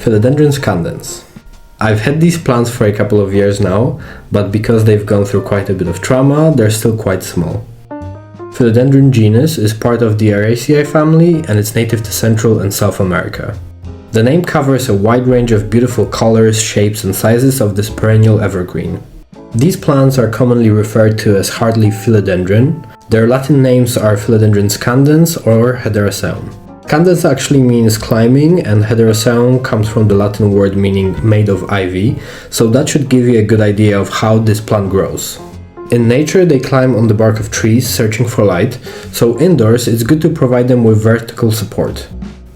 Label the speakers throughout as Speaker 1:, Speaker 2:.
Speaker 1: Philodendron scandens. I've had these plants for a couple of years now, but because they've gone through quite a bit of trauma, they're still quite small. Philodendron genus is part of the Araceae family and it's native to Central and South America. The name covers a wide range of beautiful colors, shapes and sizes of this perennial evergreen. These plants are commonly referred to as hardleaf philodendron. Their Latin names are Philodendron scandens or Hederaceum. Scandens actually means climbing and Hederaceum comes from the Latin word meaning made of ivy, so that should give you a good idea of how this plant grows. In nature they climb on the bark of trees searching for light, so indoors it's good to provide them with vertical support.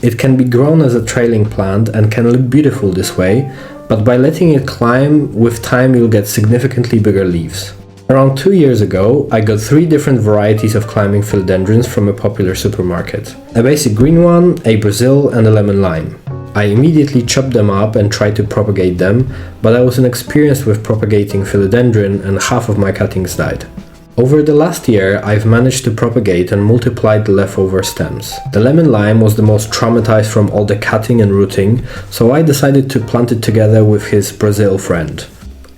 Speaker 1: It can be grown as a trailing plant and can look beautiful this way, but by letting it climb, with time you'll get significantly bigger leaves. Around 2 years ago, I got 3 different varieties of climbing philodendrons from a popular supermarket. A basic green one, a Brazil and a lemon lime. I immediately chopped them up and tried to propagate them, but I was inexperienced with propagating philodendron and half of my cuttings died. Over the last year, I've managed to propagate and multiply the leftover stems. The lemon lime was the most traumatized from all the cutting and rooting, so I decided to plant it together with his Brazil friend.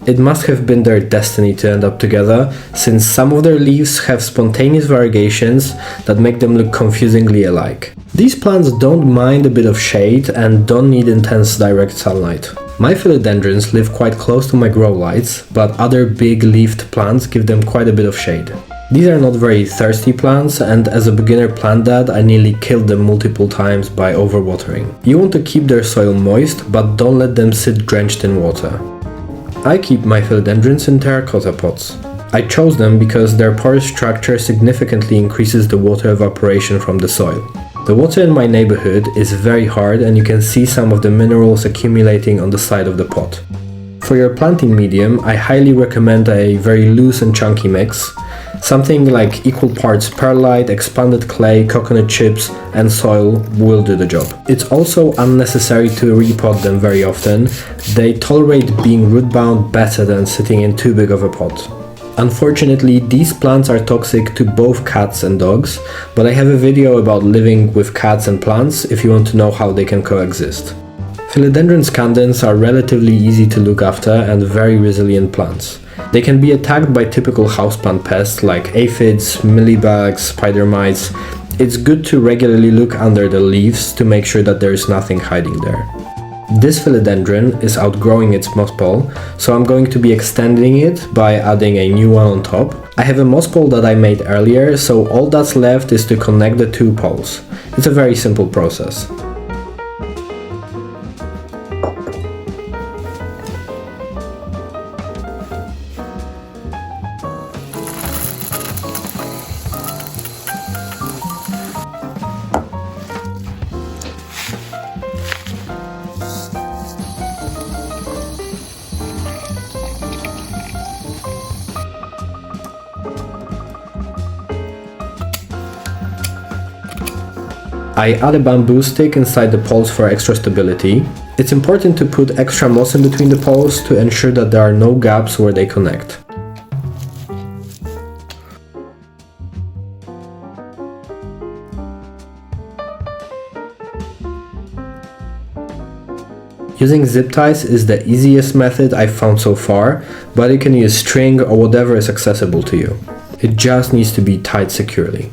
Speaker 1: It must have been their destiny to end up together, since some of their leaves have spontaneous variegations that make them look confusingly alike. These plants don't mind a bit of shade and don't need intense direct sunlight. My philodendrons live quite close to my grow lights, but other big leafed plants give them quite a bit of shade. These are not very thirsty plants, and as a beginner plant dad, I nearly killed them multiple times by overwatering. You want to keep their soil moist, but don't let them sit drenched in water. I keep my philodendrons in terracotta pots. I chose them because their porous structure significantly increases the water evaporation from the soil. The water in my neighborhood is very hard and you can see some of the minerals accumulating on the side of the pot. For your planting medium, I highly recommend a very loose and chunky mix. Something like equal parts perlite, expanded clay, coconut chips and soil will do the job. It's also unnecessary to repot them very often. They tolerate being root bound better than sitting in too big of a pot. Unfortunately, these plants are toxic to both cats and dogs, but I have a video about living with cats and plants if you want to know how they can coexist. Philodendron scandens are relatively easy to look after and very resilient plants. They can be attacked by typical houseplant pests like aphids, mealybugs, spider mites. It's good to regularly look under the leaves to make sure that there is nothing hiding there. This philodendron is outgrowing its moss pole, so I'm going to be extending it by adding a new one on top. I have a moss pole that I made earlier, so all that's left is to connect the 2 poles. It's a very simple process. I add a bamboo stick inside the poles for extra stability. It's important to put extra moss in between the poles to ensure that there are no gaps where they connect. Using zip ties is the easiest method I've found so far, but you can use string or whatever is accessible to you. It just needs to be tied securely.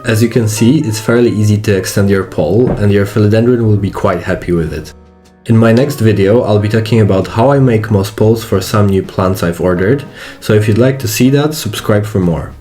Speaker 1: As you can see, it's fairly easy to extend your pole and your philodendron will be quite happy with it. In my next video, I'll be talking about how I make moss poles for some new plants I've ordered, so if you'd like to see that, subscribe for more.